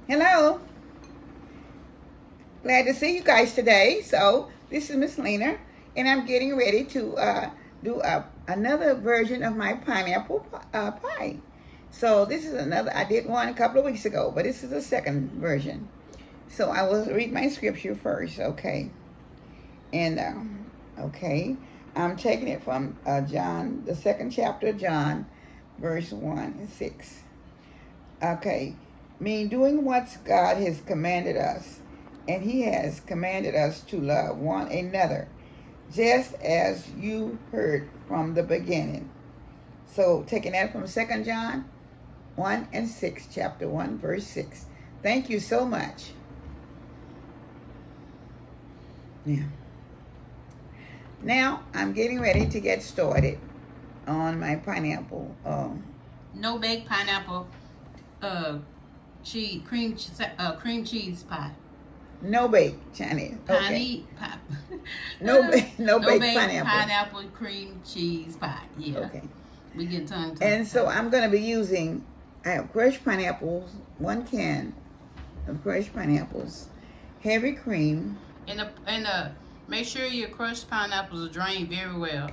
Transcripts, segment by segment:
Hello, glad to see you guys today. So this is Miss Lena, and I'm getting ready to do another version of my pineapple pie. So this is another. I did one a couple of weeks ago, but this is the second version. So I will read my scripture first, okay? And okay, I'm taking it from John, the second chapter of John, verse 1 and 6. Okay, mean doing what God has commanded us, and He has commanded us to love one another, just as you heard from the beginning. So taking that from 2 John 1 and 6, chapter 1, verse 6. Thank you so much. Yeah. Now I'm getting ready to get started on my pineapple. No bake pineapple cheese cream cheese pie. No bake Chinese. Okay. No no bake bake pineapple. cream cheese pie. Yeah. Okay. We get tongue. And so I'm going to be using, I have crushed pineapples, 1 can of crushed pineapples, heavy cream. And make sure your crushed pineapples are drained very well.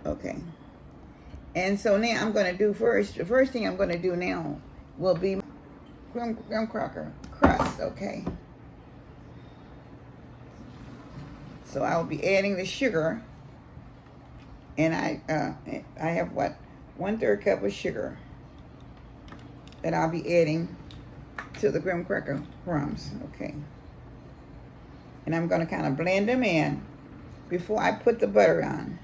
Okay. And so now I'm going to do the first thing I'm going to do now will be graham cracker crust, okay? So I'll be adding the sugar, and I have 1/3 cup of sugar that I'll be adding to the graham cracker crumbs, okay? And I'm going to kind of blend them in before I put the butter on.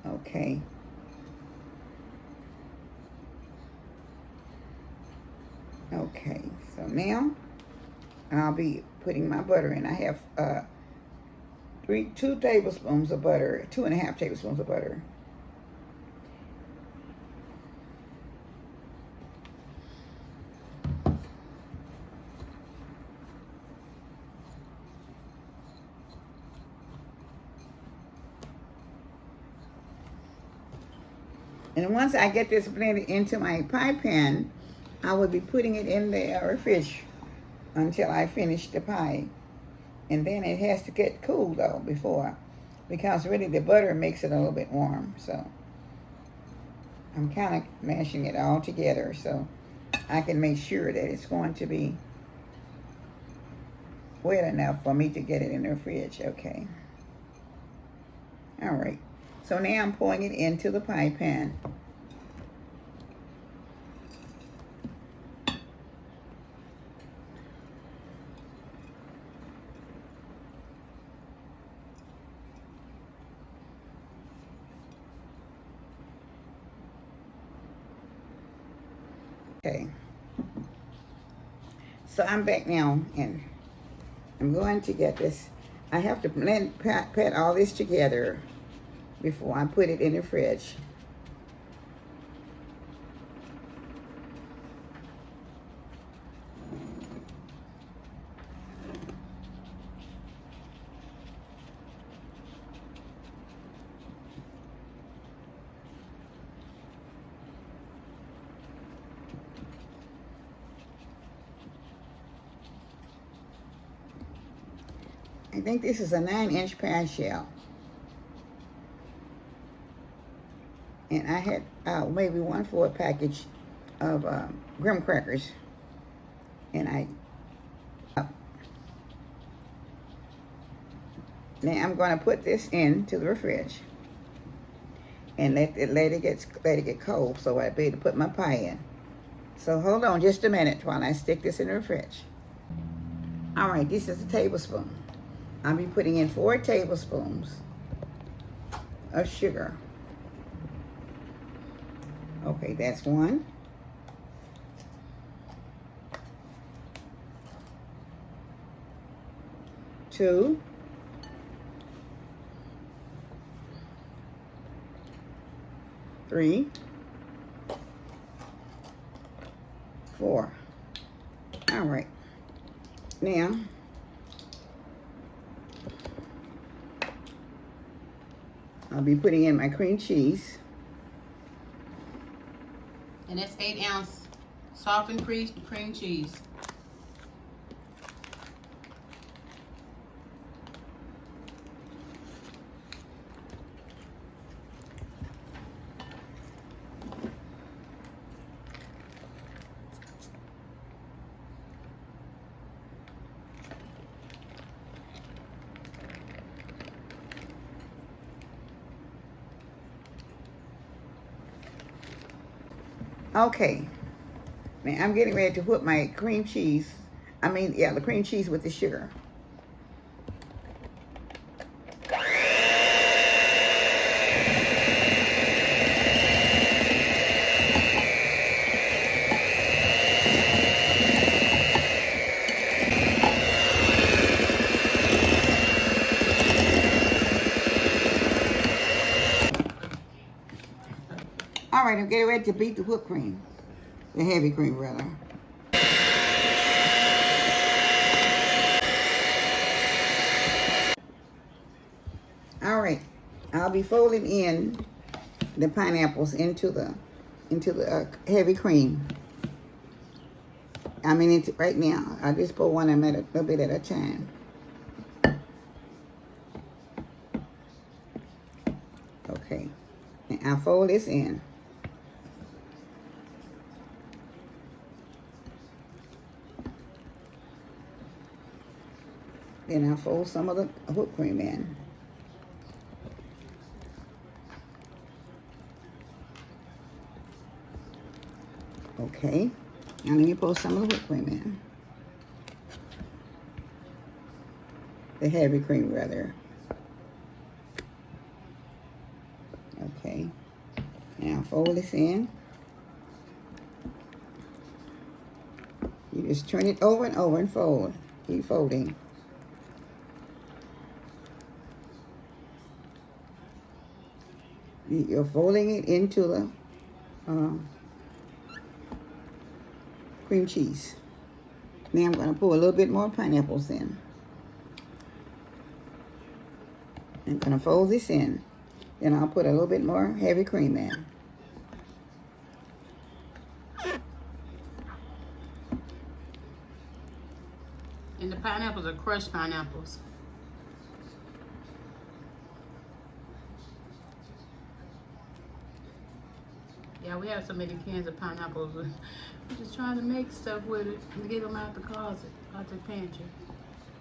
Okay. Okay, so now I'll be putting my butter in. I have 2 tablespoons of butter, 2.5 tablespoons of butter. And once I get this blended into my pie pan, I will be putting it in the fridge until I finish the pie. And then it has to get cool though before, because really the butter makes it a little bit warm. So I'm kind of mashing it all together so I can make sure that it's going to be wet enough for me to get it in the fridge. Okay. All right. So now I'm pouring it into the pie pan. Okay. So I'm back now, and I'm going to get this. I have to pat all this together before I put it in the fridge. I think this is a 9-inch pie shell. And I had maybe 1/4 package of graham crackers. And now I'm going to put this into the fridge and let it get cold so I'll be able to put my pie in. So hold on just a minute while I stick this in the fridge. All right, this is a tablespoon. I'll be putting in 4 tablespoons of sugar. Okay, that's 1. 2. 3. 4. All right. Now, I'll be putting in my cream cheese. And that's 8-ounce softened cream cheese. Okay. Now I'm getting ready to put my cream cheese. The cream cheese with the sugar. All right, I'm getting ready to beat the whipped cream. The heavy cream, rather. All right, I'll be folding in the pineapples into the heavy cream. Right now. I just put one of them at a little bit at a time. Okay, and I'll fold this in. Then I'll fold some of the whipped cream in. Okay, now let me pour some of the whipped cream in. The heavy cream, rather. Okay, now fold this in. You just turn it over and over and fold. Keep folding. You're folding it into the cream cheese. Now I'm going to pour a little bit more pineapples in. I'm going to fold this in. Then I'll put a little bit more heavy cream in. And the pineapples are crushed pineapples. Yeah, we have so many cans of pineapples. We're just trying to make stuff with it and get them out the closet, out the pantry.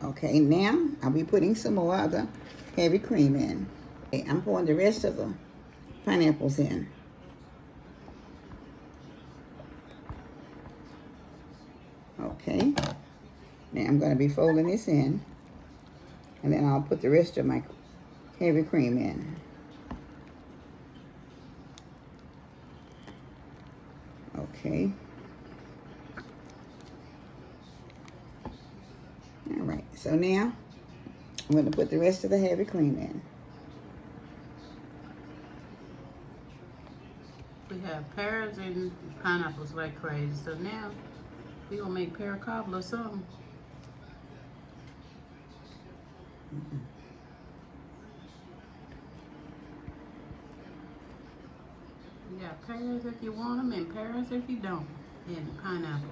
Okay, now I'll be putting some more of the heavy cream in. Okay, I'm pouring the rest of the pineapples in. Okay, now I'm going to be folding this in, and then I'll put the rest of my heavy cream in. Okay. All right, so now I'm going to put the rest of the heavy cream in. We have pears and pineapples like crazy. So now we're going to make pear cobbler or something. You got pears if you want them and pears if you don't. And pineapple.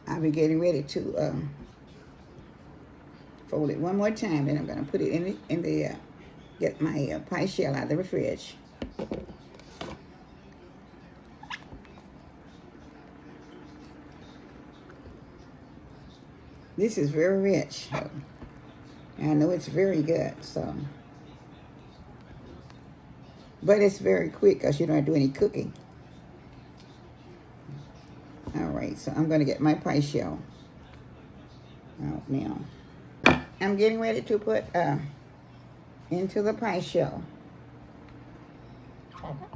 I'll be getting ready to fold it one more time, then I'm going to put it in the get my pie shell out of the fridge. This is very rich. I know it's very good, so. But it's very quick because you don't have to do any cooking. All right, so I'm going to get my pie shell out now. I'm getting ready to put into the pie shell.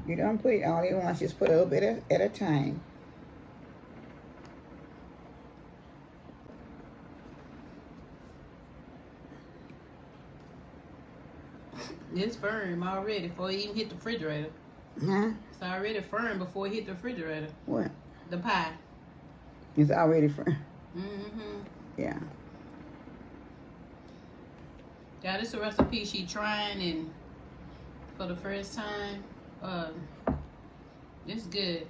You don't put it all at once, just put a little bit at a time. It's firm already before it even hit the refrigerator. Huh? It's already firm before it hit the refrigerator. What? The pie. It's already firm. Mm-hmm. Yeah. Yeah, this is a recipe she trying and for the first time. It's good,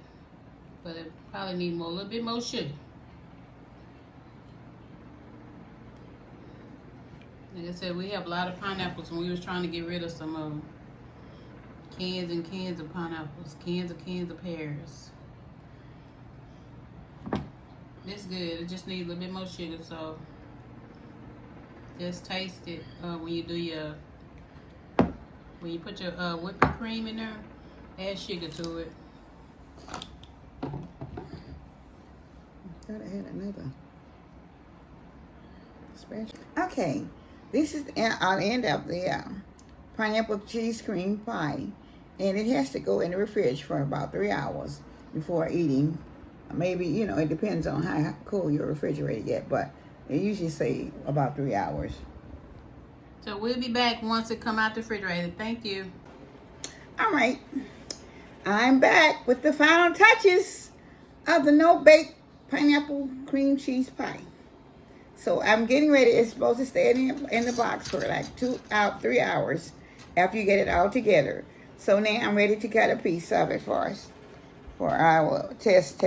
but it probably need a little bit more sugar. Like I said, we have a lot of pineapples, and we was trying to get rid of some of them. Cans and cans of pineapples, cans of pears. It's good. It just needs a little bit more sugar, so just taste it when you do your put your whipping cream in there. Add sugar to it. Thought I had another special. Okay, this is I'll end up the pineapple cheese cream pie, and it has to go in the fridge for about 3 hours before eating. Maybe, you know, it depends on how cool your refrigerator get, but they usually say about 3 hours. So we'll be back once it come out the refrigerator. Thank you. All right, I'm back with the final touches of the no-bake pineapple cream cheese pie. So I'm getting ready. It's supposed to stay in the box for like 3 hours after you get it all together. So now I'm ready to cut a piece of it for us, for our test.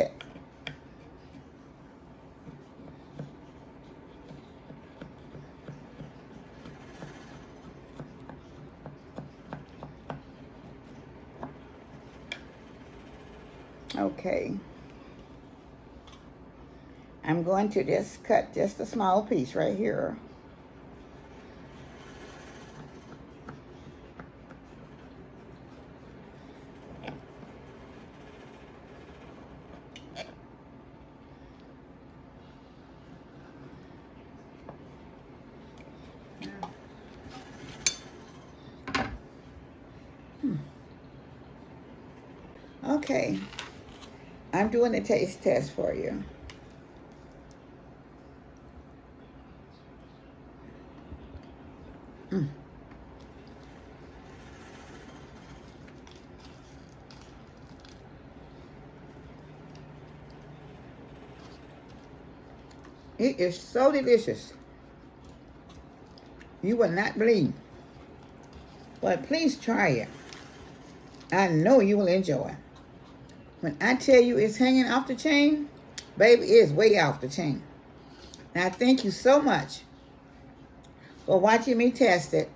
Okay. I'm going to just cut just a small piece right here. Okay. I'm doing a taste test for you. It is so delicious. You will not believe. But please try it. I know you will enjoy it. When I tell you it's hanging off the chain, baby, it's way off the chain. And I thank you so much for watching me test it.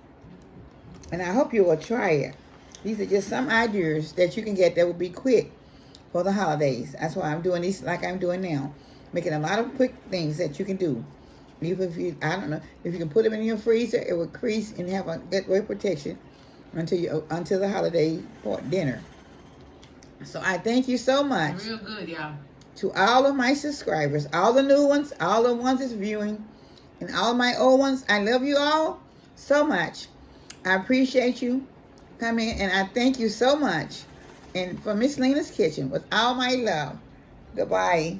And I hope you will try it. These are just some ideas that you can get that will be quick for the holidays. That's why I'm doing these like I'm doing now. Making a lot of quick things that you can do. Even if you, I don't know, if you can put them in your freezer, it will crease and have a good protection until the holiday dinner. So I thank you so much. Real good, y'all. To all of my subscribers, all the new ones, all the ones that's viewing, and all my old ones. I love you all so much. I appreciate you coming, and I thank you so much. And for Miss Lena's Kitchen, with all my love. Goodbye.